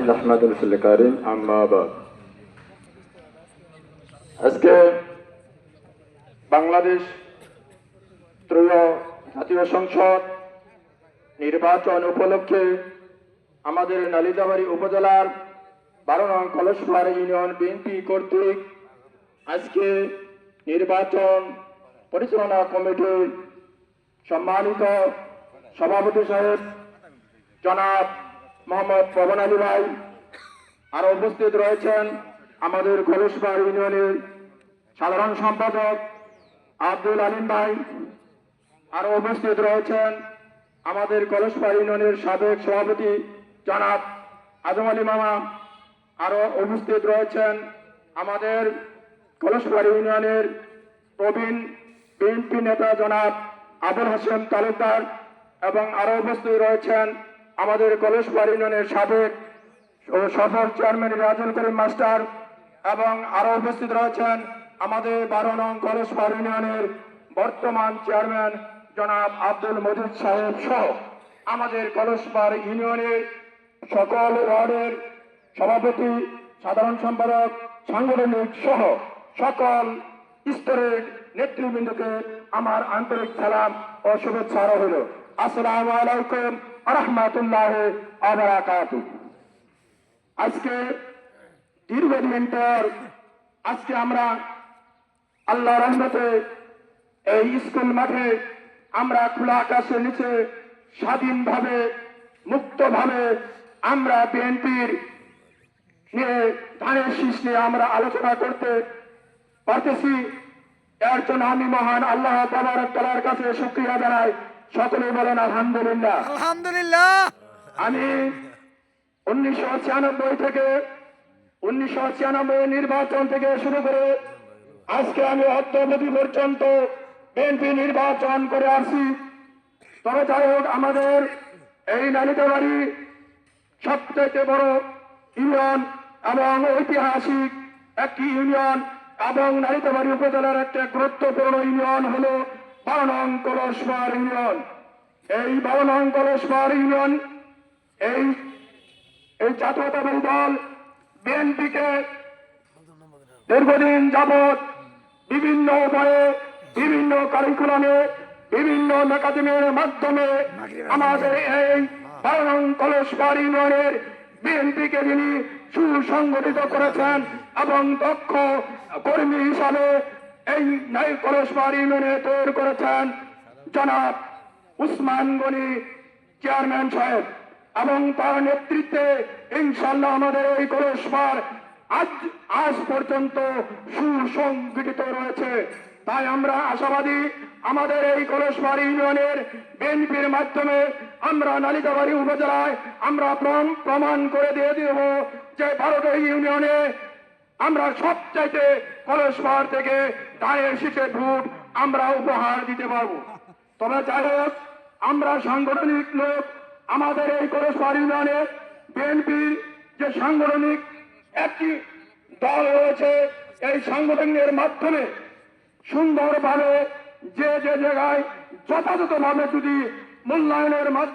নাহমাদুল রসুল কারীম আম্মা বাদ। আজকে বাংলাদেশ ত্রয়োদশ জাতীয় সংসদ নির্বাচন উপলক্ষে আমাদের নালিতাবাড়ী উপজেলার 12 নং কলসপাড়া ইউনিয়ন বিএনপি কর্তৃক আজকে নির্বাচন পরিচালনা কমিটির সম্মানিত সভাপতি সাহেব জনাব মোহাম্মদ পবন আলী ভাই, আরো উপস্থিত রয়েছেন আমাদের কলসপাড়া ইউনিয়নের সাধারণ সম্পাদক আব্দুল আলিম ভাই, আরো উপস্থিত রয়েছেন আমাদের কলসপাড়া ইউনিয়নের সাবেক সভাপতি জনাব আজম আলী মামা, আরো উপস্থিত রয়েছেন আমাদের কলসপাড়া ইউনিয়নের প্রবীণ বিএনপি নেতা জনাব আবুল হাশেম তালুকদার, এবং আরো উপস্থিত রয়েছেন আমাদের কলসপাড়া ইউনিয়নের সাবেক ও সফল চেয়ারম্যান রাজুল করিম মাস্টার, এবং আরো উপস্থিত রয়েছেন আমাদের 12 নং কলসপাড়া ইউনিয়নের বর্তমান চেয়ারম্যান জনাব আব্দুল মজিদ সাহেব সহ আমাদের কলসপাড়া ইউনিয়নের সকল ওয়ার্ডের সভাপতি, সাধারণ সম্পাদক, সাংগঠনিক সহ সকল স্তরের নেতৃবৃন্দকে আমার আন্তরিক সালাম ও শুভেচ্ছা রইল। আসসালামু আলাইকুম ওয়া রাহমাতুল্লাহি ওয়া বারাকাতুহু। আজকে দীর্ঘদিন পর আজকে আমরা আল্লাহর রহমতে এই স্কুল মাঠে আমরা খোলা আকাশের নিচে স্বাধীনভাবে মুক্তভাবে আমরা বিএনপির নিয়ে ধানের শীষ নিয়ে আমরা আলোচনা করতে পারতেছি। এর জন্য আমি মহান আল্লাহ তাবারক তাআলার কাছে শুকরিয়া জানাই। সকলে বলেন আলহামদুলিল্লাহ। আলহামদুলিল্লাহ। আমি 1996 নির্বাচন থেকে শুরু করে আজকে আমি অদ্যাবধি পর্যন্ত বিএনপি নির্বাচন করে আসছি। তবে যাই হোক, আমাদের এই নালিতাবাড়ী সবচেয়ে বড় ইউনিয়ন এবং ঐতিহাসিক একটি ইউনিয়ন এবং নালিতাবাড়ী উপজেলার একটা গুরুত্বপূর্ণ ইউনিয়ন হলো 12 নং কলসপাড়া ইউনিয়ন। এই 12 নং কলসপাড়া ইউনিয়ন এই জাতীয়তাবাদী দল বিএনপিকে দীর্ঘদিন যাবৎ বিভিন্ন উপায়ে, বিভিন্ন কারিকুলামে, বিভিন্ন মেকানিজমের মাধ্যমে আমাদের এই 12 নং কলসপাড়া ইউনিয়নের বিএনপিকে যিনি সুসংগঠিত করেছেন এবং দক্ষ কর্মী হিসাবে এই কলসপাড়া ইউনিয়নে তৈরি করেছেন জনাব উসমান গনি চেয়ারম্যান সাহেব, এবং তার নেতৃত্বে ইনশাআল্লাহ আমাদের এই কলসপাড়া আজ পর্যন্ত সুসংগঠিত রয়েছে। তাই আমরা আশাবাদী আমাদের এই কলসপাড়া ইউনিয়নের বিএনপির মাধ্যমে আমরা নালিতাবাড়ী উপজেলায় আমরা প্রমাণ করে দিয়ে দেব যে 12টি ইউনিয়নে আমরা সবচাইতে কলসপাড়া থেকে ধানের শীষের ভোট আমরা উপহার দিতে পারবো। তবে যাই হোক, আমরা সাংগঠনিক লোক, আমাদের এই কলসপাড়া ইউনিয়নে বিএনপির যে সাংগঠনিক একটি দল রয়েছে, এই সাংগঠনের মাধ্যমে সুন্দরভাবে যে জায়গায় যথাযথভাবে যদি মূল্যায়নের মাধ্যমে